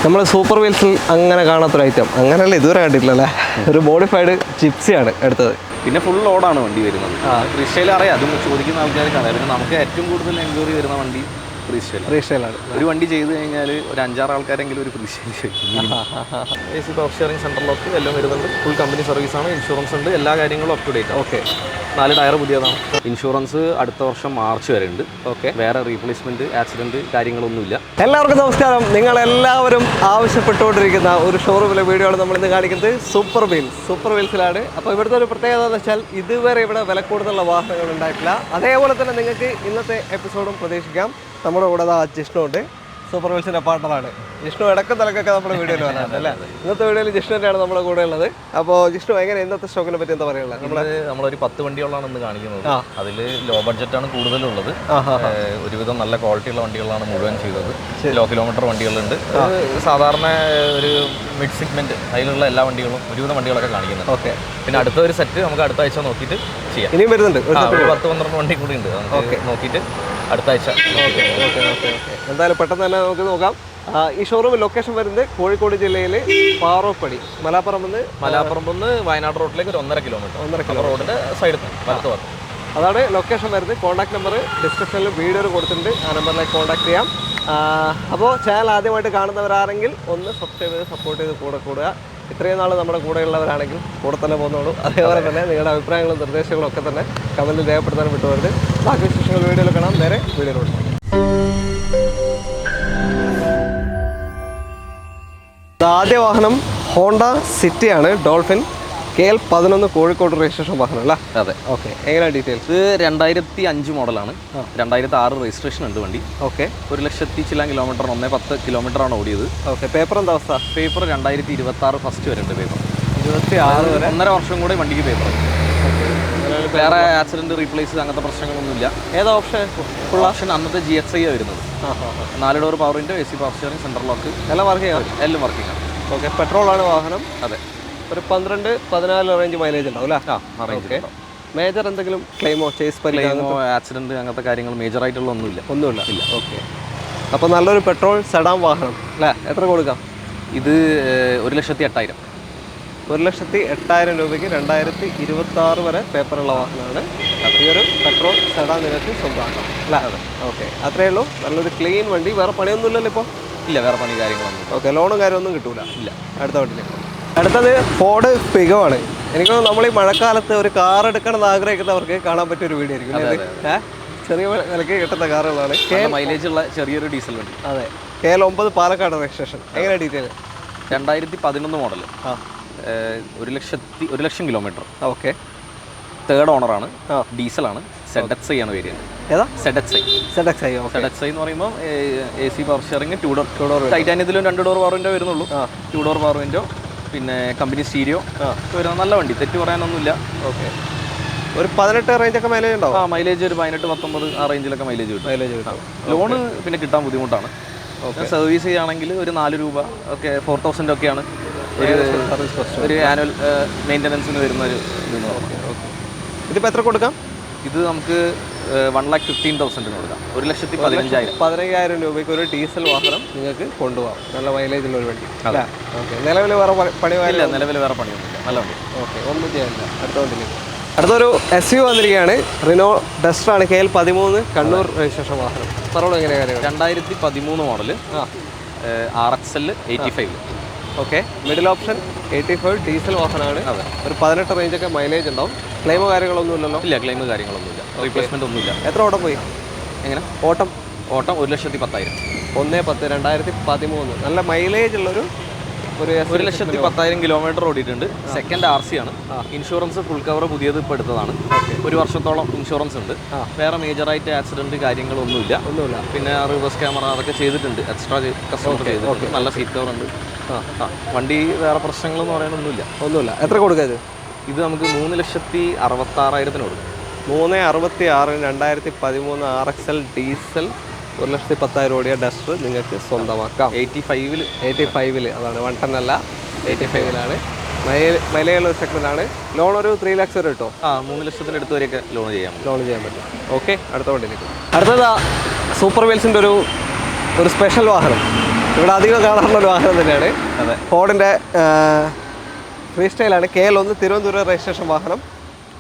നമ്മൾ സൂപ്പർ വീൽസിൽ അങ്ങനെ കാണാത്തൊരു ഐറ്റം, അങ്ങനെയല്ല ഇതുവരെ കണ്ടിട്ടില്ലല്ലേ. ഒരു മോഡിഫൈഡ് ജിപ്സിയാണ് എടുത്തത്. പിന്നെ ഫുൾ ലോഡാണ് വണ്ടി വരുന്നത്. റീസ്റ്റൈൽ അറിയാം, അതും ചോദിക്കുന്ന ആൾക്കാർക്ക് അറിയാം. പിന്നെ നമുക്ക് ഏറ്റവും കൂടുതൽ എൻക്വയറി വരുന്ന വണ്ടി റീസ്റ്റൈലാണ്. ഒരു വണ്ടി ചെയ്ത് കഴിഞ്ഞാൽ ഒരു 5-6 ആൾക്കാരെങ്കിലും ഒരു റീസ്റ്റൈൽ ചോദിക്കും. AC power steering central lock എല്ലാം വരുന്നുണ്ട്. ഫുൾ കമ്പനി സർവീസാണ്, ഇൻഷുറൻസ് ഉണ്ട്, എല്ലാ കാര്യങ്ങളും up to date. Okay. 4 tyre പുതിയതാണ്. ഇൻഷുറൻസ് അടുത്ത വർഷം മാർച്ച് വരെ ഉണ്ട്. ഓക്കെ. വേറെ റീപ്ലേസ്മെന്റ് ആക്സിഡന്റ് കാര്യങ്ങളൊന്നുമില്ല. എല്ലാവർക്കും നമസ്കാരം. നിങ്ങളെല്ലാവരും ആവശ്യപ്പെട്ടുകൊണ്ടിരിക്കുന്ന ഒരു ഷോറൂമിലെ വീഡിയോ ആണ് നമ്മളിന്ന് കാണിക്കുന്നത്. സൂപ്പർ വീൽസിലാണ്. അപ്പോൾ ഇവിടുത്തെ ഒരു പ്രത്യേകത എന്ന് വെച്ചാൽ ഇതുവരെ ഇവിടെ വില കൂടുതലുള്ള വാഹനങ്ങൾ ഉണ്ടായിട്ടില്ല. അതേപോലെ തന്നെ നിങ്ങൾക്ക് ഇന്നത്തെ എപ്പിസോഡും പ്രതീക്ഷിക്കാം. നമ്മുടെ കൂടെ ജിഷ്ണു ഉണ്ട്, സൂപ്പർ വീൽസിൻ്റെ പാർട്ണറാണ്. ജിഷ്ണു ഇടക്കും തലക്കൊക്കെ നമ്മുടെ വീഡിയോയിൽ വരാറുണ്ട് അല്ലേ? ഇന്നത്തെ വീഡിയോയിൽ ജിഷ്ണുവിൻ്റെയാണ് നമ്മുടെ കൂടെ ഉള്ളത്. അപ്പോൾ ജിഷ്ണു, എങ്ങനെ ഇന്നത്തെ സ്റ്റോക്കിനെ പറ്റി എന്താ പറയുള്ളത്? നമ്മളൊരു 10 വണ്ടികളാണ് ഇന്ന് കാണിക്കുന്നത്. അതിൽ ലോ ബഡ്ജറ്റാണ് കൂടുതലുള്ളത്. ഒരുവിധം നല്ല ക്വാളിറ്റിയുള്ള വണ്ടികളാണ് മുഴുവൻ ചെയ്തത്. ലോ കിലോമീറ്റർ വണ്ടികളുണ്ട്. സാധാരണ ഒരു മിഡ് സെഗ്മെന്റ് അതിലുള്ള എല്ലാ വണ്ടികളും ഒരുവിധം വണ്ടികളൊക്കെ കാണിക്കുന്നുണ്ട്. ഓക്കെ. പിന്നെ അടുത്ത ഒരു സെറ്റ് നമുക്ക് അടുത്ത ആഴ്ച നോക്കിയിട്ട് ചെയ്യാം. ഇനിയും വരുന്നുണ്ട്, ഒരു 10-12 വണ്ടി കൂടി ഉണ്ട്. നമുക്ക് നോക്കിയിട്ട് അടുത്ത ആഴ്ച. എന്തായാലും പെട്ടെന്ന് തന്നെ നമുക്ക് നോക്കാം. ഈ ഷോറൂം ലൊക്കേഷൻ വരുന്നത് കോഴിക്കോട് ജില്ലയിൽ പാറോപ്പടി, മലാപ്പറമ്പ് വയനാട് റോഡിലേക്ക് ഒരു 1.5 കിലോമീറ്റർ റോഡിന്റെ സൈഡിൽ വലത്ത് ഭാഗത്ത്. അതാണ് ലൊക്കേഷൻ വരുന്നത്. കോൺടാക്ട് നമ്പർ ഡിസ്ക്രിപ്ഷനിൽ വീഡിയോയിൽ കൊടുത്തിട്ടുണ്ട്, ആ നമ്പറിലേക്ക് കോൺടാക്ട് ചെയ്യാം. അപ്പോൾ ചാനൽ ആദ്യമായിട്ട് കാണുന്നവരാണെങ്കിൽ ഒന്ന് സബ്സ്ക്രൈബ് ചെയ്ത് സപ്പോർട്ട് ചെയ്ത് കൂടെ കൂടുക. ഇത്രയും നാൾ നമ്മുടെ കൂടെയുള്ളവരാണെങ്കിൽ കൂടെ തന്നെ പോകുന്നുള്ളൂ. അതേപോലെ തന്നെ നിങ്ങളുടെ അഭിപ്രായങ്ങളും നിർദ്ദേശങ്ങളും ഒക്കെ തന്നെ കമൻറ്റിൽ രേഖപ്പെടുത്താൻ വിട്ടുവരുത്. ബാക്കി വിശേഷങ്ങൾ വീഡിയോയിൽ കാണാം. നേരെ വീഡിയോയിലോട്ട്. ആദ്യ വാഹനം ഹോണ്ട സിറ്റിയാണ്, ഡോൾഫിൻ KL 11 കോഴിക്കോട് രജിസ്ട്രേഷൻ വാഹനം അല്ല? അതെ. ഓക്കെ. എങ്ങനെയാണ് ഡീറ്റെയിൽസ്? ഇത് 2005 മോഡലാണ്. 2006 രജിസ്ട്രേഷൻ ഉണ്ട് വണ്ടി. ഓക്കെ. 1,00,000 ചില കിലോമീറ്റർ, 110 കിലോമീറ്ററാണ് ഓടിയത്. ഓക്കെ. പേപ്പർ എന്താ അവസ്ഥ? പേപ്പർ 2026 ഫസ്റ്റ് വരെ ഉണ്ട്. പേപ്പർ 26 വരെ, 1.5 വർഷം കൂടെ വണ്ടിക്ക് പേപ്പർ. വേറെ ആക്സിഡന്റ് റീപ്ലേസ് അങ്ങനത്തെ പ്രശ്നങ്ങളൊന്നുമില്ല. ഏതാ ഓപ്ഷൻ? ഫുൾ ഓപ്ഷൻ അന്നത്തെ GXI വരുന്നത്. 4 door power window, AC power steering, central lock എല്ലാം വർക്കിംഗ് ആണ്. എല്ലാം വർക്കിംഗ് ആണ്. ഓക്കെ. പെട്രോളാണ് വാഹനം. അതെ. ഒരു 12-14 റേഞ്ച് മൈലേജ് ഉണ്ടാവും അല്ലേ? ഓക്കെ. മേജർ എന്തെങ്കിലും ക്ലെയിമോ ക്ലെയിമോ ആക്സിഡന്റ് അങ്ങനത്തെ കാര്യങ്ങൾ മേജർ ആയിട്ടുള്ള ഒന്നുമില്ല. ഇല്ല. ഓക്കെ. അപ്പോൾ നല്ലൊരു പെട്രോൾ സെഡാൻ വാഹനം അല്ലേ? എത്ര കൊടുക്കാം? ഇത് 1,08,000. 1,08,000 രൂപയ്ക്ക് 2026 വരെ പേപ്പറുള്ള വാഹനമാണ്. ഈ ഒരു പെട്രോൾ സെഡാൻ നിരക്ക് സ്വന്തമാക്കാം അല്ലേ? ഓക്കെ. അത്രയേ ഉള്ളൂ. നല്ലൊരു ക്ലീൻ വണ്ടി. വേറെ പണിയൊന്നുമില്ലല്ലോ ഇപ്പോൾ? ഇല്ല, വേറെ പണി കാര്യങ്ങളൊന്നും. ഓക്കെ. ലോണും കാര്യമൊന്നും കിട്ടൂല? ഇല്ല. അടുത്ത വണ്ടിയിലേക്ക്. അടുത്തത് ഫോർഡ് ഫിഗോ ആണ്. എനിക്ക് നമ്മൾ ഈ മഴക്കാലത്ത് ഒരു കാർ എടുക്കണം എന്ന് ആഗ്രഹിക്കുന്നവർക്ക് കാണാൻ പറ്റിയ ഒരു വീഡിയോ ആയിരിക്കും. ചെറിയ വിലക്ക് കിട്ടുന്ന കാറുകളാണ്. മൈലേജ് ഉള്ള ചെറിയൊരു ഡീസൽ വണ്ടി. അതെ. KL 9 Palakkad registration. എങ്ങനെ detail? 2011 model. 1,00,000 kilometre. Okay. Third ഓണറാണ്. ഡീസലാണ്. ZXi ആണ് വേരിയന്റ്. ഏതാ? ZXi എന്ന് പറയുമ്പോൾ AC പവർ സ്റ്റിയറിംഗ്, 2 ഡോർ. ടൈറ്റാനിയത്തിലും 2 ഡോർ പവർ വിൻഡോ വരുന്നുള്ളൂ. 2 ഡോർ പവർ വിൻഡോ, പിന്നെ കമ്പനി സ്റ്റീരിയോ വരുന്ന നല്ല വണ്ടി. തെറ്റ് പറയാനൊന്നുമില്ല. ഓക്കെ. ഒരു 18 റേഞ്ചൊക്കെ മൈലേജ് ഉണ്ടാവും? മൈലേജ് ഒരു 18-19 ആ റേഞ്ചിലൊക്കെ മൈലേജ് കിട്ടും. ലോണ് പിന്നെ കിട്ടാൻ ബുദ്ധിമുട്ടാണ്. സർവീസ് ചെയ്യുകയാണെങ്കിൽ ഒരു 4 രൂപ ഒക്കെ 4,000 ഒക്കെയാണ് ഒരു ആനുവൽ മെയിൻ്റനൻസിന് വരുന്ന ഒരു ഇതെന്ന് പറഞ്ഞു. ഇതിപ്പോൾ എത്ര കൊടുക്കാം? ഇത് നമുക്ക് 1,15,000 കൊടുക്കാം. 1,15,000. 15,000 രൂപയ്ക്ക് ഒരു ഡീസൽ വാഹനം നിങ്ങൾക്ക് കൊണ്ടുപോകാം. നല്ല മൈലേജ് ഉള്ള ഒരു വണ്ടി. അല്ല? ഓക്കെ. നിലവിൽ വേറെ പണിയില്ല? നിലവിൽ വേറെ പണിയൊന്നുമില്ല. നല്ല വണ്ടി. ഓക്കെ. ഒന്നും ചെയ്യാനില്ല. അടുത്ത വണ്ടിയിലേക്ക്. അടുത്തൊരു SUV വന്നിരിക്കുകയാണ്. റിനോ ഡസ്റ്ററാണ്. KL 13 കണ്ണൂർ രജിസ്ട്രേഷൻ വാഹനം. പറഞ്ഞോളൂ എങ്ങനെയാണ് കാര്യങ്ങൾ? 2013 model. RXL 85. Okay. Middle option 85 diesel വാഹനമാണ്. അതെ. ഒരു 18 റേഞ്ചൊക്കെ മൈലേജ് ഉണ്ടാവും. ക്ലെയിമോ കാര്യങ്ങളൊന്നും ഇല്ലല്ലോ? ഇല്ല, ക്ലെയിമ് കാര്യങ്ങളൊന്നുമില്ല. റീപ്ലേസ്മെന്റ് ഒന്നുമില്ല. എത്ര ഓട്ടം പോയി? എങ്ങനെ? ഓട്ടം 1,10,000. 1/10 2013. നല്ല മൈലേജ് ഉള്ളൊരു 1,10,000 കിലോമീറ്റർ ഓടിയിട്ടുണ്ട്. സെക്കൻഡ് RC ആണ്. ഇൻഷുറൻസ് ഫുൾ കവർ പുതിയത് ഇപ്പോൾ എടുത്തതാണ്. 1 വർഷത്തോളം ഇൻഷുറൻസ് ഉണ്ട്. വേറെ മേജറായിട്ട് ആക്സിഡന്റ് കാര്യങ്ങളൊന്നുമില്ല. പിന്നെ റിവേഴ്സ് ക്യാമറ അതൊക്കെ ചെയ്തിട്ടുണ്ട്. എക്സ്ട്രാ കസ്റ്റമർ ചെയ്തിട്ടുണ്ട്. നല്ല സീറ്റ് കവർ ഉണ്ട്. വണ്ടി വേറെ പ്രശ്നങ്ങളെന്ന് പറയാനൊന്നുമില്ല. എത്ര കൊടുക്കുക? ഇത് നമുക്ക് 3,66,000 കൊടുക്കും. 3,66 2013 RXL ഡീസൽ 1,10,000 ഓടിയ ഡസ്റ്റർ നിങ്ങൾക്ക് സ്വന്തമാക്കാം. 85 അതാണ് 110 അല്ല, 85 മലയാള സെഗ്മെന്റാണ്. ലോൺ ഒരു 3 lakhs വരെ കിട്ടും. 3 ലക്ഷത്തിന് അടുത്ത് വരെയൊക്കെ ലോൺ ചെയ്യാൻ പറ്റും. ഓക്കെ. അടുത്ത വണ്ടിയിലേക്ക്. അടുത്തത് സൂപ്പർ വീൽസിൻ്റെ ഒരു സ്പെഷ്യൽ വാഹനം ഇവിടെ അധികം കാണാറുള്ള ഒരു വാഹനം തന്നെയാണ്. അതെ. ഫോർഡിൻ്റെ ഫ്രീ സ്റ്റൈലാണ്. KL1 തിരുവനന്തപുരം രജിസ്ട്രേഷൻ വാഹനം.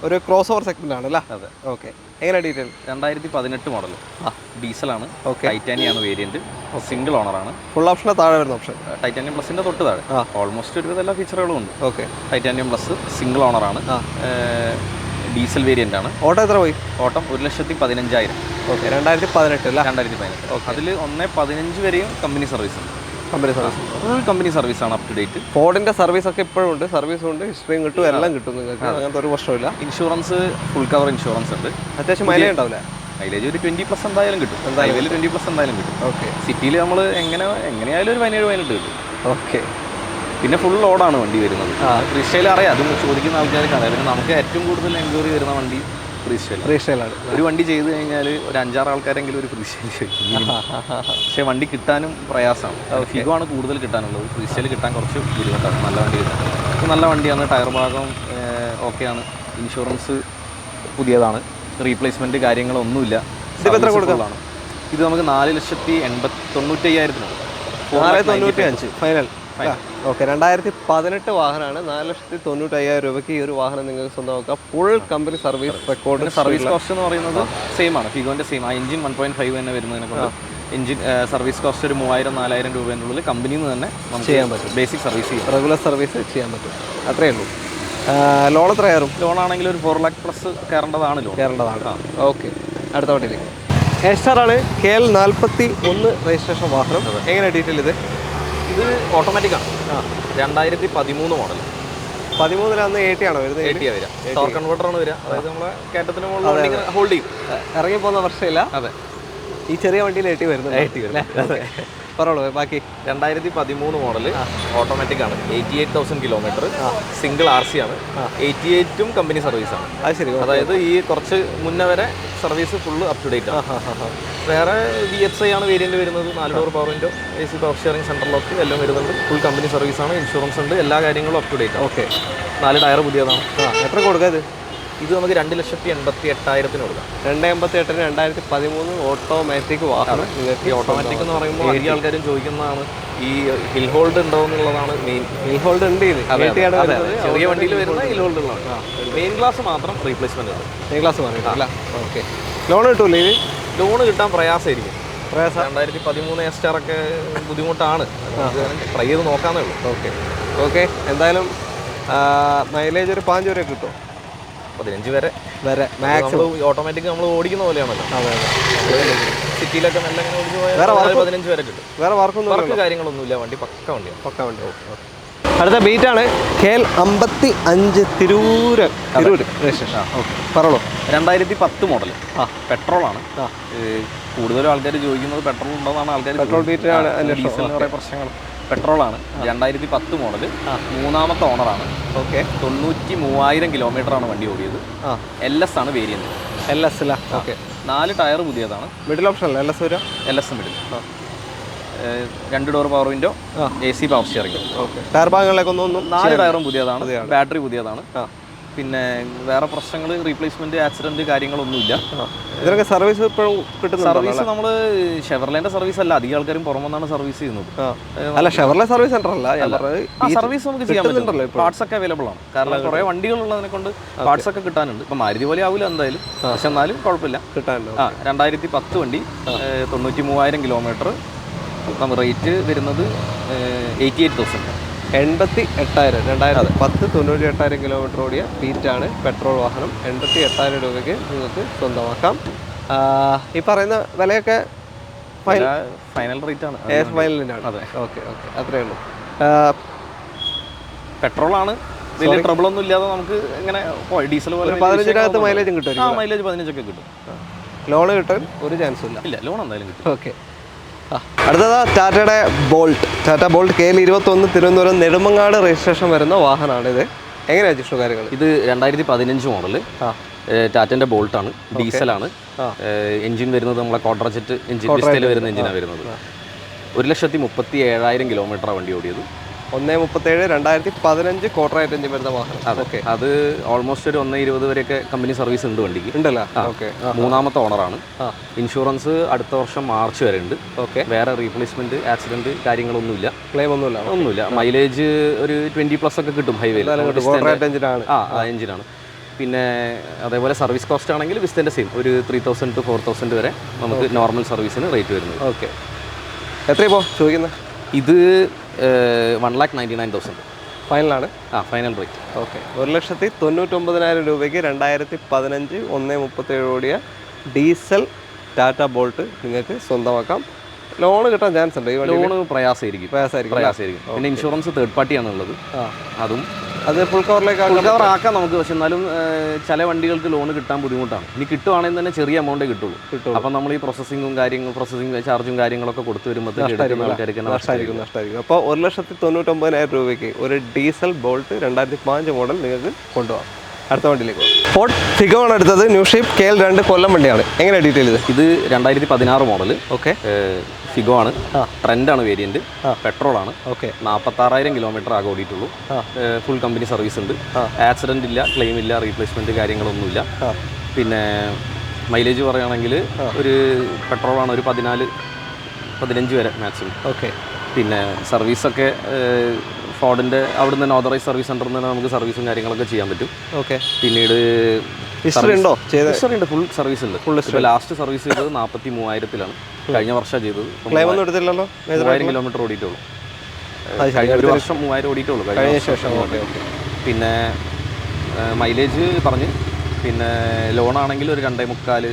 ഒരു ക്രോസ് ഓവർ സെഗ്മെന്റ് ആണ് അല്ലേ? അതെ. ഓക്കെ. എങ്ങനെ ഡീറ്റെയിൽ? 2018 മോഡൽ. ഡീസലാണ്. ഓക്കെ. ടൈറ്റാനിയാണ് വേരിയന്റ്. സിംഗിൾ ഓണറാണ്. ഫുൾ ഓപ്ഷന് താഴെ വരുന്ന ഓപ്ഷൻ ടൈറ്റാനിയം പ്ലസിന്റെ തൊട്ട് താഴെ ഓൾമോസ്റ്റ് ഒരുവിധ എല്ലാ ഫീച്ചറുകളും ഉണ്ട്. ഓക്കെ. ടൈറ്റാനിയം പ്ലസ് സിംഗിൾ ഓണറാണ്. ഡീസൽ വേരിയന്റ് ആണ്. ഓട്ടോ എത്ര പോയി? ഓട്ടം 1,15,000. ഓക്കെ. 2018 അല്ലേ? 2018. അതിൽ 1.15 വരെയും കമ്പനി സർവീസ് ഉണ്ട്. കമ്പനി സർവീസ് ഫുൾ കമ്പനി സർവീസാണ് അപ് ടു ഡേറ്റ്. ഫോർഡിൻ്റെ സർവീസ് ഒക്കെ ഇപ്പോഴും ഉണ്ട്. സർവീസും ഉണ്ട്, ഹിസ്റ്ററിയും കിട്ടും, എല്ലാം കിട്ടും നിങ്ങൾക്ക്. അങ്ങനത്തെ ഒരു പ്രശ്നമില്ല. ഇൻഷുറൻസ് ഫുൾ കവർ ഇൻഷുറൻസ് ഉണ്ട്. അത്യാവശ്യം മൈലേജ് ഉണ്ടാവില്ല? മൈലേജ് ഒരു 20+ എന്തായാലും കിട്ടും. ഹൈവേയിൽ 20+ എന്തായാലും കിട്ടും. ഓക്കെ. സിറ്റിയിൽ നമ്മൾ എങ്ങനെയായാലും ഒരു 17-18 കിട്ടും. ഓക്കെ. പിന്നെ ഫുൾ ലോഡാണ് വണ്ടി വരുന്നത്. റീസ്റ്റൈൽ അറിയാം, അതും ചോദിക്കുന്ന ആൾക്കാർക്ക് അറിയാം. പിന്നെ നമുക്ക് ഏറ്റവും കൂടുതൽ എൻക്വയറി വരുന്ന വണ്ടി റീസ്റ്റൈലാണ്. ഒരു വണ്ടി ചെയ്ത് കഴിഞ്ഞാൽ ഒരു 6 ആൾക്കാരെങ്കിലും ഒരു റീസ്റ്റൈൽ ചോദിക്കും. പക്ഷേ വണ്ടി കിട്ടാനും പ്രയാസമാണ്. ഫിഗോ ആണ് കൂടുതൽ കിട്ടാനുള്ളത്. റീസ്റ്റൈൽ കിട്ടാൻ കുറച്ച് ബുദ്ധിമുട്ടാണ്. നല്ല വണ്ടി കിട്ടാൻ നല്ല വണ്ടിയാണ്. ടയർ ഭാഗം ഓക്കെയാണ്. ഇൻഷുറൻസ് പുതിയതാണ്. റീപ്ലേസ്മെൻറ്റ് കാര്യങ്ങളൊന്നുമില്ല. കൊടുക്കുന്നതാണ്. ഇത് നമുക്ക് 4,95,000 495 ഫൈനൽ. ഓക്കെ. 2018 വാഹനമാണ്. 4,95,000 രൂപയ്ക്ക് ഈ ഒരു വാഹനം നിങ്ങൾക്ക് സ്വന്തമാക്കാം. Full company service record. Service cost എന്ന് പറയുന്നത് സെയിം ആണ്. ഫിഗോന്റെ സെയിം. ആ എഞ്ചിൻ 1.5 തന്നെ വരുന്നതിനെ കൊണ്ട് എഞ്ചിൻ സർവീസ് കോസ്റ്റ് ഒരു 3,000-4,000 രൂപേൻ്റെ ഉള്ളിൽ കമ്പനിയിൽ നിന്ന് തന്നെ ചെയ്യാൻ പറ്റും. ബേസിക് സർവീസ് ചെയ്യാം. റെഗുലർ സർവീസ് ചെയ്യാൻ പറ്റും. അത്രയേ ഉള്ളൂ. ലോൺ എത്ര കയറും? ലോൺ ആണെങ്കിൽ ഒരു 4 lakh പ്ലസ് കയറേണ്ടതാണ്. ഓക്കെ. അടുത്ത വണ്ടിയിലേക്ക്. എസ്റ്റാറാണ്. KL 41 രജിസ്ട്രേഷൻ വാഹനം. എങ്ങനെ ഡീറ്റെയിൽ? ഇത് ഓട്ടോമാറ്റിക്കാണ്. 2013 മോഡൽ. 13 80 ആണോ വരുന്നത്? 80 വരിക. ടോർ കൺവേർട്ടറാണ് വരിക. അതായത് നമ്മളെ കയറ്റത്തിന് മുകളിൽ ഹോൾഡ് ചെയ്യും. ഇറങ്ങിപ്പോകുന്ന പ്രശ്നമില്ല. അതെ. ഈ ചെറിയ വണ്ടിയിൽ 80 വരുന്നത്. പറഞ്ഞോളൂ ബാക്കി. 2013 മോഡൽ ഓട്ടോമാറ്റിക് ആണ്. 88,000 കിലോമീറ്റർ. സിംഗിൾ RC ആണ്. 88ഉം കമ്പനി സർവീസാണ്. അത് ശരി. അതായത് ഈ കുറച്ച് മുന്നേ വരെ service full up to date ആണ്. വേറെ VXI ആണ് വേരിയന്റ് വരുന്നത്. 4 door power window, AC power steering, central lock എല്ലാം വരുന്നുണ്ട്. ഫുൾ കമ്പനി സർവീസാണ്. ഇൻഷുറൻസ് ഉണ്ട്. എല്ലാ കാര്യങ്ങളും up to date. Okay. 4 tyre പുതിയതാണ്. എത്ര കൊടുക്കുക ഇത് നമുക്ക് 2,88,000 കൊടുക്കാം. 2,88,000 2013 ഓട്ടോമാറ്റിക് വാഹനം. ഈ ഓട്ടോമാറ്റിക് എന്ന് പറയുമ്പോൾ അധികം ആൾക്കാരും ചോദിക്കുന്നതാണ് ഈ ഹിൽ ഹോൾഡ് ഉണ്ടോ എന്നുള്ളതാണ് മെയിൻ. ഹിൽ ഹോൾഡ് ഉണ്ട്. ചെറിയ വണ്ടിയിൽ വരുന്ന ഹിൽ ഹോൾഡ് ഉള്ളതാണ്. മെയിൻ ഗ്ലാസ് മാത്രം റീപ്ലേസ്മെന്റ് ഉണ്ട്. മെയിൻ ഗ്ലാസ് പറഞ്ഞിട്ടില്ല. ഓക്കെ. ലോൺ കിട്ടൂല്ലേ? ഇത് ലോണ് കിട്ടാൻ പ്രയാസമായിരിക്കും. 2013 എസ്റ്റാർ ഒക്കെ ബുദ്ധിമുട്ടാണ്. ട്രൈ ചെയ്ത് നോക്കാന്നേ ഉള്ളൂ. ഓക്കെ. എന്തായാലും മൈലേജ് ഒരു 5 വരെ കിട്ടും. 15 വരെ മാക്സിമം. ഓട്ടോമാറ്റിക് നമ്മൾ ഓടിക്കുന്ന പോലെയാണല്ലോ. സിറ്റിയിലൊക്കെ നല്ല ഓടിച്ചു പോയാൽ 15 വരെ കിട്ടും. വേറെ വർക്ക് കാര്യങ്ങളൊന്നുമില്ല. വണ്ടി പക്ക വണ്ടി. അടുത്ത ബീറ്റാണ്. KL 55 Tirur registration. ഓക്കെ. പറഞ്ഞോളൂ. 2010 മോഡൽ. പെട്രോളാണ്. കൂടുതലും ആൾക്കാർ ചോദിക്കുന്നത് പെട്രോൾ ഉണ്ടോന്നാണ്. ആൾക്കാർ പെട്രോൾ ബീറ്റാണ്. ഡീസലിന് കുറേ പ്രശ്നങ്ങൾ. പെട്രോളാണ്. 2010 മോഡൽ. 3ാമത്തെ ഓണറാണ്. ഓക്കെ. 93,000 കിലോമീറ്ററാണ് വണ്ടി ഓടിയത്. LS ആണ് വേരിയന്റ്. LS അല്ല. ഓക്കെ. 4 ടയർ പുതിയതാണ്. മിഡിൽ ഓപ്ഷൻ അല്ല LS വരിക? LS middle. 2 door power window, AC power steering. Okay. Tyre ഭാഗങ്ങളിലേക്കൊന്നും 4 ടയറും പുതിയതാണ്. ബാറ്ററി പുതിയതാണ്. പിന്നെ വേറെ പ്രശ്നങ്ങൾ, റീപ്ലേസ്മെന്റ്, ആക്സിഡന്റ് കാര്യങ്ങളൊന്നുമില്ല. ഇതിനൊക്കെ സർവീസ് ഇപ്പോഴും കിട്ടുന്നു. സർവീസ് നമ്മൾ ഷെവർലേന്റെ സർവീസ് അല്ല, അധികം ആൾക്കാരും പുറമെന്നാണ് സർവീസ് ചെയ്യുന്നത്. അല്ല, ഷെവർലെ സർവീസ് സെന്റർ അല്ല. സർവീസ് നമുക്ക് ചെയ്യാൻ പറ്റും. പാർട്സ് ഒക്കെ അവൈലബിൾ ആണ്. കാരണം കുറെ വണ്ടികളുള്ളതിനെ കൊണ്ട് പാർട്സ് ഒക്കെ കിട്ടാനുണ്ട്. ഇപ്പൊ മാരുതി പോലെ ആവില്ല എന്തായാലും, പക്ഷെ എന്നാലും കുഴപ്പമില്ല, കിട്ടാനുണ്ട്. 2010 വണ്ടി, 93,000 കിലോമീറ്റർ. റേറ്റ് വരുന്നത് 88,000. 88,000. 2010 98,000 കിലോമീറ്റർ ഓടിയ ബീറ്റാണ്. പെട്രോൾ വാഹനം. 88,000 രൂപയ്ക്ക് നിങ്ങൾക്ക് സ്വന്തമാക്കാം. ഈ പറയുന്ന വിലയൊക്കെ ഫൈനൽ റേറ്റ് ആണ്. ഫൈനലിനാണ്. അതെ. ഓക്കെ. അത്രയേ ഉള്ളൂ. പെട്രോളാണ്. വലിയ ട്രബിൾ ഒന്നും ഇല്ലാതെ നമുക്ക് ഇങ്ങനെ ഡീസൽ പോലെ 15-നകത്ത് മൈലേജും കിട്ടും. മൈലേജ് 15 ഒക്കെ കിട്ടും. ലോൺ കിട്ടാൻ ഒരു ചാൻസും ഇല്ല. ലോൺ എന്തായാലും കിട്ടും. ഓക്കെ. അടുത്തത് ടാറ്റയുടെ bolt. Tata bolt KL 21 Thiruvananthapuram Nedumangad registration വരുന്ന വാഹനമാണ്. ഇത് എങ്ങനെയാണ് ജിഷ്ണു കാര്യങ്ങൾ? ഇത് 2015 മോഡൽ ടാറ്റൻ്റെ ബോൾട്ടാണ്. ഡീസലാണ്. എഞ്ചിൻ വരുന്നത് നമ്മളെ ക്വാഡ്രജെറ്റ് എഞ്ചിൻ, ഡിസ്റ്റയിൽ വരുന്ന എഞ്ചിനാണ് വരുന്നത്. 1,37,000 കിലോമീറ്ററാണ് വണ്ടി ഓടിയത്. 137 2015 ക്വാർട്ടർ എഞ്ചിൻ വരുന്ന വാഹനം. ഓക്കെ, അത് ഓൾമോസ്റ്റ് ഒരു 120 വരെയൊക്കെ കമ്പനി സർവീസ് ഉണ്ട് വണ്ടിക്ക്. ഉണ്ടല്ലോ. ഓക്കെ, മൂന്നാമത്തെ ഓണറാണ്. ഇൻഷുറൻസ് അടുത്ത വർഷം മാർച്ച് വരെ ഉണ്ട്. ഓക്കെ, വേറെ റീപ്ലേസ്മെന്റ് ആക്സിഡന്റ് കാര്യങ്ങളൊന്നുമില്ല, ക്ലെയിം ഒന്നുമില്ല. മൈലേജ് ഒരു 20+ ഒക്കെ കിട്ടും ഹൈവേയിൽ. ആ എഞ്ചിനാണ്. പിന്നെ അതേപോലെ സർവീസ് കോസ്റ്റ് ആണെങ്കിൽ വിസ്തൻ്റെ സെയിം ഒരു 3000 to 4000 വരെ നമുക്ക് നോർമൽ സർവീസിന് റേറ്റ് വരുന്നത്. ഓക്കെ, എത്രയാണ് ചോദിക്കുന്നത്? ഇത് 1,99,000 ഫൈനലാണ്. Final rate. ഓക്കെ, 1,99,000 രൂപയ്ക്ക് 2015 137 ഓടിയ ഡീസൽ ടാറ്റ ബോൾട്ട് നിങ്ങൾക്ക് സ്വന്തമാക്കാം. ലോൺ കിട്ടാൻ ചാൻസ് ഉണ്ട്. ലോണ് പ്രയാസമായിരിക്കും. പിന്നെ ഇൻഷുറൻസ് തേർഡ് പാർട്ടിയാണ് ഉള്ളത്. അത് ഫുൾ കവർ ആക്കാം നമുക്ക്. പക്ഷെ എന്നാലും ചില വണ്ടികൾക്ക് ലോൺ കിട്ടാൻ ബുദ്ധിമുട്ടാണ്. ഇനി കിട്ടുവാണെങ്കിൽ തന്നെ ചെറിയ എമൗണ്ടേ കിട്ടുള്ളൂ. അപ്പം നമ്മൾ ഈ പ്രോസസ്സിംഗ് ചാർജും കാര്യങ്ങളൊക്കെ കൊടുത്തു വരുമ്പോഴത്തേക്കും നഷ്ടമായിരിക്കും. അപ്പോൾ 1,99,000 രൂപയ്ക്ക് ഒരു ഡീസൽ ബോൾട്ട് 2015 മോഡൽ നിങ്ങൾക്ക് കൊണ്ടുപോകാം. അടുത്ത വണ്ടിയിലേക്ക് ഫോർഡ് ഫിഗോ ആണ് എടുത്തത്. ന്യൂ ഷേപ്പ് KL2 കൊല്ലം വണ്ടിയാണ്. എങ്ങനെയാണ് ഡീറ്റെയിൽ ഇത് 2016 മോഡൽ. ഓക്കെ, ഫിഗോ ആണ്. ട്രെൻഡാണ് വേരിയന്റ്. പെട്രോൾ ആണ്. ഓക്കെ, 46,000 കിലോമീറ്റർ ആകെ ഓടിയിട്ടുള്ളൂ. ഫുൾ കമ്പനി സർവീസ് ഉണ്ട്. ആക്സിഡന്റ് ഇല്ല, ക്ലെയിം ഇല്ല, റീപ്ലേസ്മെന്റ് കാര്യങ്ങളൊന്നുമില്ല. പിന്നെ മൈലേജ് പറയുകയാണെങ്കിൽ ഒരു പെട്രോളാണ് ഒരു 14-15 വരെ മാക്സിമം. ഓക്കെ, പിന്നെ സർവീസൊക്കെ ഫോർഡിൻ്റെ അവിടെ നിന്ന് ഓതറൈസ് സർവീസ് സെൻ്ററിൽ നിന്ന് നമുക്ക് സർവീസും കാര്യങ്ങളൊക്കെ ചെയ്യാൻ പറ്റും. ഓക്കെ, പിന്നീട് ഹിസ്റ്ററി ഉണ്ടോ? ഹിസ്റ്ററി ഉണ്ട്, ഫുൾ സർവീസ് ഉണ്ട്. ഇപ്പോൾ ലാസ്റ്റ് സർവീസ് ചെയ്തത് 43,000-ലാണ്. കഴിഞ്ഞ വർഷം ചെയ്തത്. ക്ലെയിം ഒന്നും എടുത്തില്ലല്ലോ. 3000 കിലോമീറ്റർ ഓടിയിട്ടുള്ളൂ. കഴിഞ്ഞ ഒരു വർഷം 3000 ഓടിയിട്ടുള്ളൂ കഴിഞ്ഞ ശേഷം. പിന്നെ മൈലേജ് പറഞ്ഞ് പിന്നെ ലോണാണെങ്കിൽ ഒരു 2.25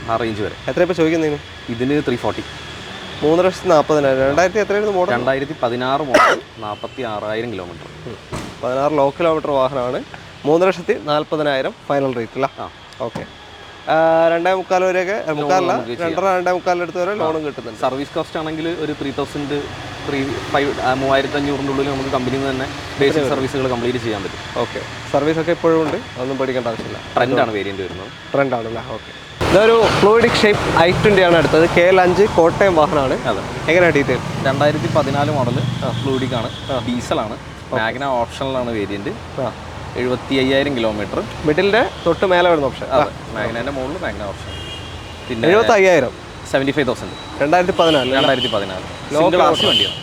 ആ റേഞ്ച് വരെ. എത്ര ഇപ്പോൾ ചോദിക്കുന്നതിന്? ഇതിന് 340. 3,40,000. എത്രയായിരുന്നു model? 2016 model. 46,000 kilometre. 16 low kilometre വാഹനമാണ്. 3,40,000 ഫൈനൽ റേറ്റ് അല്ല? ഓക്കെ, 2.25 വരെയൊക്കെ 2.25 അടുത്ത് വരെ ലോണും കിട്ടുന്നുണ്ട്. സർവീസ് കോസ്റ്റ് ആണെങ്കിൽ ഒരു 3,500 3,500 നമുക്ക് കമ്പനിയിൽ നിന്ന് തന്നെ ബേസിക് സർവീസുകൾ കംപ്ലീറ്റ് ചെയ്യാൻ പറ്റും. ഓക്കെ, സർവീസ് ഒക്കെ ഇപ്പോഴും ഉണ്ട്, അതൊന്നും പേടിക്കേണ്ട ആവശ്യമില്ല. ട്രെൻഡാണ് വേരിയന്റ് വരുന്നത്. ട്രെൻഡാണല്ലേ? ഓക്കെ, ഇതൊരു ഫ്ലൂയിഡിക് ഷേപ്പ് i20 ആണ് എടുത്തത്. KL5 കോട്ടയം വാഹനമാണ്. അതെ, എങ്ങനെയാണ് ഡീറ്റെയിൽ? 2014 മോഡൽ ഫ്ലൂയിഡിക് ആണ്. ഡീസലാണ്. മാഗ്ന ഓപ്ഷണലാണ് വേരിയന്റ്. 75,000 കിലോമീറ്റർ. മിഡിലിന്റെ തൊട്ട് മേലെ വരുന്ന ഓപ്ഷൻ. അതെ, മാഗ്നന്റെ മുകളിൽ മാഗ്ന ഓപ്ഷൻ. പിന്നെ 75,000. 75,000. 2014 സിംഗിൾ RC വണ്ടിയാണ്.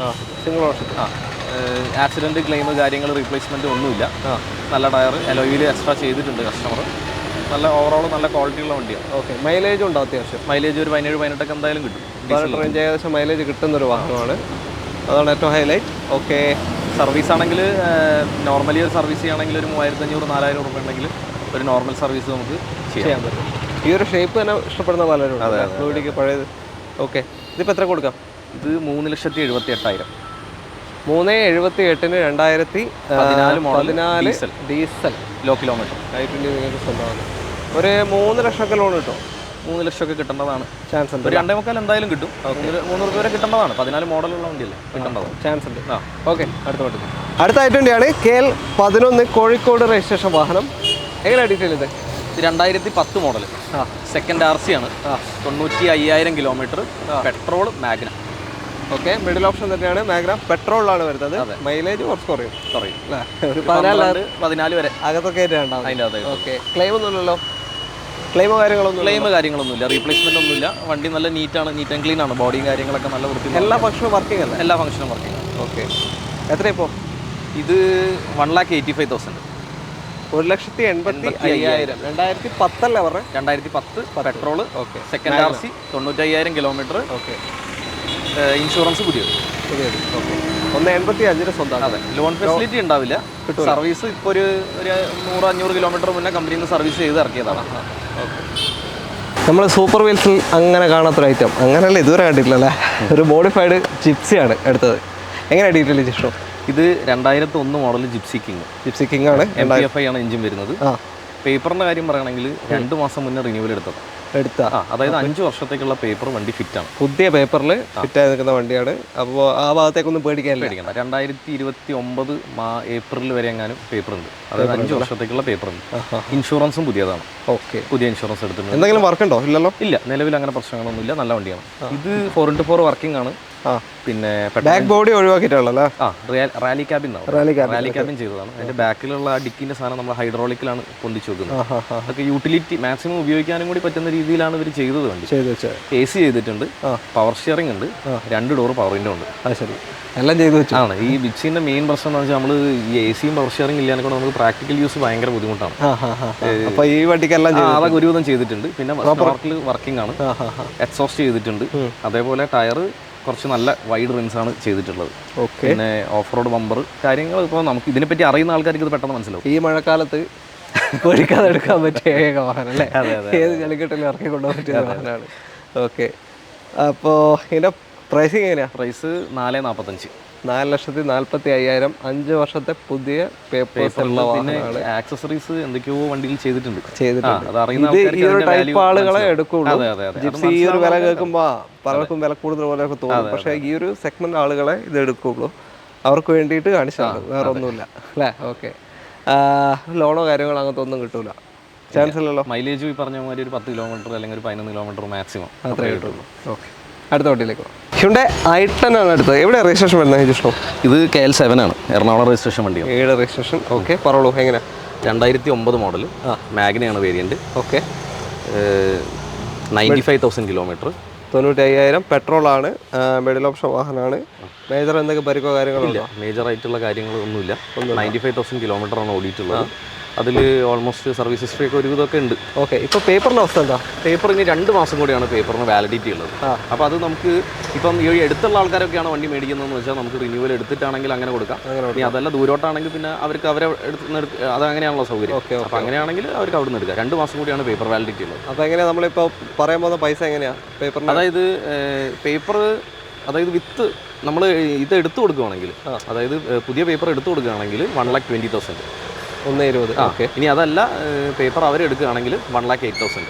Single option. ആക്സിഡന്റ് ക്ലെയിം കാര്യങ്ങൾ റീപ്ലേസ്മെന്റ് ഒന്നുമില്ല. നല്ല ടയർ അലോയിൽ എക്സ്ട്രാ ചെയ്തിട്ടുണ്ട് കസ്റ്റമർ. നല്ല ഓവറോൾ നല്ല ക്വാളിറ്റിയുള്ള വണ്ടിയാണ്. ഓക്കെ, മൈലേജ് ഉണ്ടോ? അത്യാവശ്യം മൈലേജ് ഒരു 17-18 എന്തായാലും കിട്ടും. 18 റേഞ്ച് ഏകദേശം മൈലേജ് കിട്ടുന്നൊരു വാഹനമാണ്. അതാണ് ഏറ്റവും ഹൈലൈറ്റ്. ഓക്കെ, സർവീസ് ആണെങ്കിൽ നോർമലി ഒരു സർവീസ് ചെയ്യുകയാണെങ്കിൽ ഒരു 3,500-4,000 രൂപ ഉണ്ടെങ്കിൽ ഒരു നോർമൽ സർവീസ് നമുക്ക് ചെയ്യാൻ പറ്റും. ഈ ഒരു ഷേപ്പ് തന്നെ ഇഷ്ടപ്പെടുന്ന പലരും. അതെ, ഫ്ലൂയിഡിക്ക് പഴയത്. ഓക്കെ, ഇതിപ്പോൾ എത്ര കൊടുക്കാം? ഇത് 3,78,000. 3,78,000 2014 ഡീസൽ ലോ കിലോമീറ്റർ i20 നിങ്ങൾക്ക് സ്വന്തമാണ്. ഒരു 3 ലക്ഷമൊക്കെ ലോൺ കിട്ടും. 3 ലക്ഷമൊക്കെ കിട്ടേണ്ടതാണ്. ചാൻസ് ഉണ്ട്. ഒരു 2.25 എന്തായാലും കിട്ടും. 3 രൂപ വരെ കിട്ടേണ്ടതാണ്. 14 മോഡലുള്ള വണ്ടിയല്ലേ, കിട്ടേണ്ടതാണ്. ചാൻസ് ഉണ്ട്. ഓക്കെ, അടുത്ത i20 ആണ്. KL11 കോഴിക്കോട് രജിസ്ട്രേഷൻ വാഹനം. എങ്ങനെയാണ് ഡീറ്റെയിൽ? ഇത് 2010 മോഡൽ. സെക്കൻഡ് RC ആണ്. 95,000 kilometre. Petrol Magna. Okay, middle option തന്നെയാണ്. മാഗ്ന പെട്രോളിലാണ് വരുന്നത്. മൈലേജ് കുറച്ച് കുറയും. ഒരു 14 വരെ അകത്തൊക്കെ ഉണ്ടാവും അതിൻ്റെ അകത്ത്. ഓക്കെ, ക്ലെയിം ഒന്നുമില്ലല്ലോ? ക്ലെയിം കാര്യങ്ങളൊന്നുമില്ല, റീപ്ലേസ്മെന്റ് ഒന്നുമില്ല. വണ്ടി നല്ല നീറ്റാണ്, നീറ്റ് ആൻഡ് ക്ലീൻ ആണ്. ബോഡിയും കാര്യങ്ങളൊക്കെ നല്ല വൃത്തി. എല്ലാ ഫംഗ്ഷനും വർക്കിംഗ് അല്ല? എല്ലാ ഫംഗ്ഷനും വർക്കിംഗ്. ഓക്കെ, എത്ര ഇപ്പോൾ? ഇത് 1,85,000. 1,85,000. 2010 അല്ലേ പറഞ്ഞത്? 2010 petrol. Okay, second RC 95,000 kilometre. Okay, insurance പുതിയത്. ഓക്കെ, 1,85,000 സ്വന്തം. അതെ, ലോൺ ഫെസിലിറ്റി ഉണ്ടാവില്ല. സർവീസ് ഇപ്പോൾ ഒരു 100-500 കിലോമീറ്റർ മുന്നേ കമ്പനിയിൽ നിന്ന് സർവീസ് ചെയ്ത് ഇറക്കിയതാണ്. ഓക്കെ, നമ്മൾ സൂപ്പർ വീൽസിൽ അങ്ങനെ കാണാത്തൊരു ഐറ്റം, അങ്ങനെയല്ല ഇതുവരെ കണ്ടിട്ടില്ലല്ലേ. ഒരു മോഡിഫൈഡ് ജിപ്സിയാണ് എടുത്തത്. എങ്ങനെയാണ് ഡീറ്റെയിൽ ഇഷ്ടം? ഇത് 2001 മോഡൽ ജിപ്സി കിങ് ആണ്. MPFI ആണ് എഞ്ചിൻ വരുന്നത്. പേപ്പറിൻ്റെ കാര്യം പറയുകയാണെങ്കിൽ 2 മാസം മുന്നേ റിന്യൂവൽ എടുത്തത്. അതായത് 5 വർഷത്തേക്കുള്ള പേപ്പർ വണ്ടി ഫിറ്റാണ്. പുതിയ പേപ്പറിൽ ഫിറ്റായി നിൽക്കുന്ന വണ്ടിയാണ്. അപ്പോൾ ആ ഭാഗത്തേക്കൊന്നും പേടിക്കണ്ട. 2029 ഏപ്രിൽ വരെ എങ്ങാനും പേപ്പർ ഉണ്ട്. അതായത് 5 വർഷത്തേക്കുള്ള പേപ്പർ ഉണ്ട്. ഇൻഷുറൻസും പുതിയതാണ്. ഓക്കെ, പുതിയ ഇൻഷുറൻസ് എടുത്തിട്ടുണ്ട്. എന്തെങ്കിലും വർക്ക് ഉണ്ടോ? ഇല്ലല്ലോ. ഇല്ല, നിലവിൽ അങ്ങനെ പ്രശ്നങ്ങളൊന്നുമില്ല. നല്ല വണ്ടിയാണ്. ഇത് 4x4 വർക്കിംഗ് ആണ്. പിന്നെ ബാക്ക് ബോഡി ഒഴിവാക്കിയിട്ടുള്ളല്ലേ? റാലി ക്യാബിൻ റാലി ക്യാബിൻ ചെയ്തതാണ്. അതിന്റെ ബാക്കിലുള്ള ആ ഡിക്കിന്റെ സാധനം നമ്മൾ ഹൈഡ്രോളിക്കിലാണ് പൊന്തിച്ചു വെക്കുന്നത്. അതൊക്കെ യൂട്ടിലിറ്റി മാക്സിമം ഉപയോഗിക്കാനും കൂടി പറ്റുന്ന രീതിയിലാണ് ഇവർ ചെയ്തത്. വണ്ടി AC ചെയ്തിട്ടുണ്ട്, പവർ സ്റ്റിയറിംഗ് ഉണ്ട്, 2 ഡോർ പവർ വിൻഡോ ഉണ്ട്. ശരി, എല്ലാം ചെയ്തു വെച്ചു. ആണ് ഈ ബിറ്റ്സിന്റെ മെയിൻ പ്രശ്നം എന്ന് വെച്ചാൽ നമ്മൾ ഈ AC പവർ സ്റ്റിയറിംഗ് ഇല്ലാതെ കൊണ്ട് നമുക്ക് പ്രാക്ടിക്കൽ യൂസ് ഭയങ്കര ബുദ്ധിമുട്ടാണ്. അപ്പൊ ഈ വണ്ടിക്കെല്ലാം അതൊക്കെ ഒരുവിധം ചെയ്തിട്ടുണ്ട്. പിന്നെ വർക്കിംഗ് ആണ്, എക്സോസ്റ്റ് ചെയ്തിട്ടുണ്ട്. അതേപോലെ ടയർ കുറച്ച് നല്ല വൈഡ് റിൻസ് ആണ് ചെയ്തിട്ടുള്ളത്. പിന്നെ ഓഫ് റോഡ് ബമ്പർ കാര്യങ്ങൾ ഇപ്പോൾ നമുക്ക് ഇതിനെപ്പറ്റി അറിയുന്ന ആൾക്കാർക്ക് ഇത് പെട്ടെന്ന് മനസ്സിലാവും. ഈ മഴക്കാലത്ത് പൊടിക്കാതെ എടുക്കാൻ പറ്റിയ ഏക വാഹനം അല്ലേ? ഏത് ചളിക്കെട്ടിലും ഇറക്കി കൊണ്ടുപോകാൻ പറ്റിയ വാഹനമാണ്. ഓക്കെ, അപ്പോൾ ഇതിൻ്റെ പ്രൈസിങ് എങ്ങനെയാണ്? പ്രൈസ് 4,45. 4,45,000, 5 വർഷത്തെ പുതിയ പേപ്പേഴ്സ് ഉള്ള വാഹനമാണ്. ആക്സസറീസ് എന്തൊക്കെയോ വണ്ടിയിൽ ചെയ്തിട്ടുണ്ട്. ഈ ഒരു ടൈപ്പ് ആളുകളെ എടുക്കുള്ളൂ. ജിപ്സി ഈ ഒരു വില കേൾക്കുമ്പോൾ പലർക്കും വില കൂടുതൽ പോലെയൊക്കെ തോന്നും. പക്ഷേ ഈ ഒരു സെഗ്മെന്റ് ആളുകളെ ഇത് എടുക്കുള്ളൂ. അവർക്ക് വേണ്ടിയിട്ട് കാണിച്ചാണ്, വേറെ ഒന്നുമില്ല അല്ലേ? ഓക്കെ, ലോണോ കാര്യങ്ങളോ അങ്ങനത്തെ ഒന്നും കിട്ടൂല, ചാൻസ് ഇല്ലല്ലോ. മൈലേജ് ഈ പറഞ്ഞ മാതിരി ഒരു 10 കിലോമീറ്റർ അല്ലെങ്കിൽ ഒരു 11 കിലോമീറ്റർ മാക്സിമം അത്രേ കിട്ടുള്ളൂ. ഓക്കെ, അടുത്ത വണ്ടിയിലേക്ക് ഹ്യുണ്ടായി i10 ആണ് അടുത്തത്. എവിടെ രജിസ്ട്രേഷൻ വരുന്നത് ജിഷ്ണു? ഇത് KL7 ആണ്, എറണാകുളം രജിസ്ട്രേഷൻ വണ്ടിയാണ്. 7 രജിസ്ട്രേഷൻ. ഓക്കെ, പറഞ്ഞോളൂ എങ്ങനെ? 2009 മോഡൽ, മാഗ്നയാണ് വേരിയന്റ്. Okay, 95,000 kilometre, 95,000. പെട്രോളാണ്, മിഡിൽ ഓപ്ഷൻ വാഹനമാണ്. മേജർ എന്തൊക്കെ പരിക്കോ കാര്യങ്ങളോ ഇല്ല? മേജർ ആയിട്ടുള്ള കാര്യങ്ങളൊന്നുമില്ല. 95,000 കിലോമീറ്റർ ആണ് ഓടിയിട്ടുള്ളത്. അതിൽ ഓൾമോസ്റ്റ് സർവീസ് ഹിസ്റ്ററി ഒക്കെ ഒരുവിധമൊക്കെ ഉണ്ട്. ഓക്കെ, ഇപ്പോൾ പേപ്പറിൻ്റെ അവസ്ഥ എന്താ? പേപ്പർ ഇനി 2 മാസം കൂടിയാണ് പേപ്പറിന് വാലിഡിറ്റി ഉള്ളത്. അപ്പോൾ അത് നമുക്ക് ഇപ്പം ഈ എടുത്തുള്ള ആൾക്കാരൊക്കെയാണ് വണ്ടി മേടിക്കുന്നതെന്ന് വെച്ചാൽ നമുക്ക് റിന്യൂവൽ എടുത്തിട്ടാണെങ്കിൽ അങ്ങനെ കൊടുക്കാം. ഇനി അതല്ല ദൂരോട്ടാണെങ്കിൽ പിന്നെ അവർക്ക് അവരെ അത് അങ്ങനെയാണല്ലോ സൗകര്യം. അപ്പോൾ അങ്ങനെയാണെങ്കിൽ അവർക്ക് അവിടെ നിന്ന് എടുക്കാം. 2 മാസം കൂടിയാണ് പേപ്പർ വാലിഡിറ്റി ഉള്ളത്. അപ്പോൾ എങ്ങനെയാണ് നമ്മളിപ്പോൾ പറയാൻ പോകുന്ന പൈസ എങ്ങനെയാണ് പേപ്പറിന്? അതായത് പേപ്പർ, അതായത് വിത്ത് നമ്മൾ ഇത് എടുത്തു കൊടുക്കുകയാണെങ്കിൽ, അതായത് പുതിയ പേപ്പർ എടുത്തു കൊടുക്കുകയാണെങ്കിൽ 1,20,000. 1,20,000. ഓക്കെ, ഇനി അതല്ല പേപ്പർ അവരെടുക്കുകയാണെങ്കിൽ 1,08,000.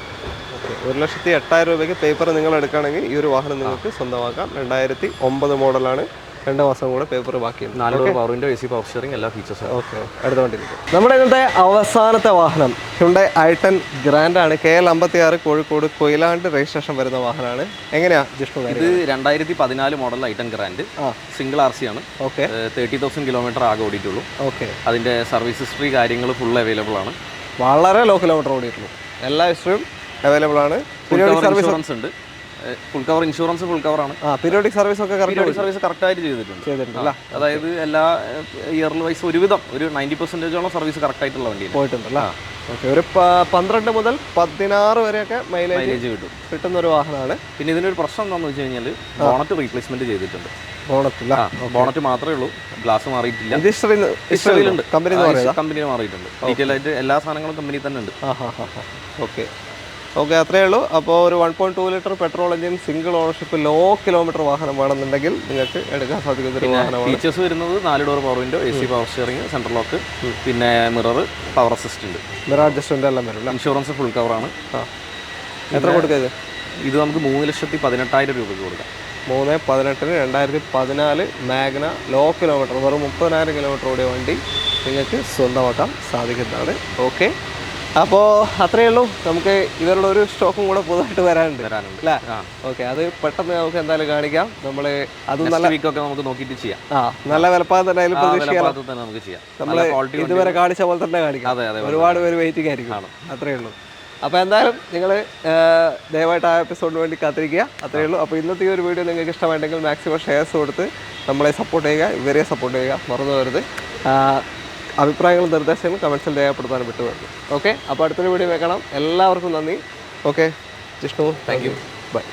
ഓക്കെ, 1,08,000 രൂപയ്ക്ക് പേപ്പർ നിങ്ങൾ എടുക്കുകയാണെങ്കിൽ ഈ ഒരു വാഹനം നിങ്ങൾക്ക് സ്വന്തമാക്കാം. 2009 മോഡലാണ്. 2 മാസം കൂടെ പേപ്പർ ബാക്കിയുണ്ട്. 4 door power window, AC power steering, എല്ലാ ഫീച്ചേഴ്സും. ഓക്കെ, അടുത്ത വണ്ടിയിലേക്ക്. നമ്മുടെ ഇന്നത്തെ അവസാനത്തെ വാഹനം ഹ്യുണ്ടായി i10 ഗ്രാൻഡ് ആണ്. KL56, കോഴിക്കോട് കൊയിലാണ്ട് രജിസ്ട്രേഷൻ വരുന്ന വാഹനമാണ്. എങ്ങനെയാണ് ജിഷ്ണു? ഇത് 2014 model i10 grand, single RC ആണ്. ഓക്കെ, 30,000 കിലോമീറ്റർ ആകെ ഓടിയിട്ടുള്ളൂ. ഓക്കെ, അതിൻ്റെ സർവീസ് ഹിസ്റ്ററി കാര്യങ്ങൾ ഫുൾ അവൈലബിൾ ആണ്. വളരെ ലോ കിലോമീറ്റർ ഓടിയിട്ടുള്ളൂ. എല്ലാ ഹിസ്റ്ററിയും അവൈലബിൾ ആണ്. ഇൻഷുറൻസ് ഉണ്ട്, full cover insurance full cover ആണ്. പീരിയോഡിക് സർവീസ് ഒക്കെ സർവീസ് കറക്റ്റായിട്ട് ചെയ്തിട്ടുണ്ട്. അതായത് എല്ലാ ഇയർ വൈസ് ഒരുവിധം ഒരു 90% സർവീസ് കറക്റ്റായിട്ടുള്ള വണ്ടി പോയിട്ടുണ്ടല്ലേ? ഓക്കെ, ഒരു 12 മുതൽ 16 വരെയൊക്കെ മൈലേജ് കിട്ടുന്ന ഒരു വാഹനമാണ്. പിന്നെ ഇതിനൊരു പ്രശ്നം എന്താണെന്ന് വെച്ച് കഴിഞ്ഞാൽ ബോണറ്റ് റീപ്ലേസ്മെന്റ് ചെയ്തിട്ടുണ്ട്. ബോണറ്റ് മാത്രമേ ഉള്ളൂ, ഗ്ലാസ് മാറിയിട്ടില്ല. കമ്പനി മാറിയിട്ടുണ്ട്. ഡീറ്റെയിൽ ആയിട്ട് എല്ലാ സാധനങ്ങളും കമ്പനി തന്നെ ഉണ്ട്. ഓക്കെ, ഓക്കെ, അത്രയേ ഉള്ളൂ. അപ്പോൾ ഒരു 1.2 litre petrol engine, single ownership, low kilometre വാഹനം വേണമെന്നുണ്ടെങ്കിൽ നിങ്ങൾക്ക് എടുക്കാൻ സാധിക്കുന്ന ഒരു വാഹനമാണ്. ഫീച്ചേഴ്സ് വരുന്നത് 4 door power window, AC power steering, central lock, പിന്നെ mirror, power assistant, mirror adjustment എല്ലാം വരും. ഇൻഷുറൻസ് ഫുൾ കവറാണ്. എത്ര കൊടുക്കുക ഇത് നമുക്ക് 3,18,000 രൂപയ്ക്ക് കൊടുക്കാം. 3,18,000 2014 മാഗ്ന, ലോ കിലോമീറ്റർ, വെറും 30,000 കിലോമീറ്റർ ഓടിയ വണ്ടി നിങ്ങൾക്ക് സ്വന്തമാക്കാൻ സാധിക്കുന്നതാണ്. ഓക്കെ, അപ്പോൾ അത്രയേ ഉള്ളൂ. നമുക്ക് ഇവരുടെ ഒരു സ്റ്റോക്കും കൂടെ പുതുതായിട്ട് വരാനുണ്ട് അല്ലേ? ഓക്കെ, അത് പെട്ടെന്ന് നമുക്ക് എന്തായാലും കാണിക്കാം. നമ്മൾ അത് നല്ല വീക്കൊക്കെ നമുക്ക് നോക്കിയിട്ട് ചെയ്യാം. നല്ല വിലപ്പാട് തന്നെ അതിൽ നമുക്ക് ചെയ്യാം. നമ്മൾ ഇതുവരെ കാണിച്ച പോലെ തന്നെ കാണിക്കാം. ഒരുപാട് പേര് വെയിറ്റിംഗ് ആയിരിക്കും. അത്രയേ ഉള്ളൂ. അപ്പോൾ എന്തായാലും നിങ്ങൾ ദയവായിട്ട് ആ എപ്പിസോഡിന് വേണ്ടി കാത്തിരിക്കുക. അത്രയേ ഉള്ളൂ. അപ്പോൾ ഇന്നത്തെ ഈ ഒരു വീഡിയോ നിങ്ങൾക്ക് ഇഷ്ടമായിട്ടുണ്ടെങ്കിൽ മാക്സിമം ഷെയർസ് കൊടുത്ത് നമ്മളെ സപ്പോർട്ട് ചെയ്യുക, ഇവരെ സപ്പോർട്ട് ചെയ്യുക, മറന്നു വരുത്. അഭിപ്രായങ്ങളും നിർദ്ദേശങ്ങളും കമൻസിൽ രേഖപ്പെടുത്താനും വിട്ടുപോകും. ഓക്കെ, അപ്പോൾ അടുത്തൊരു വീഡിയോ വെക്കണം. എല്ലാവർക്കും നന്ദി. Okay Jishnu, thank you, by.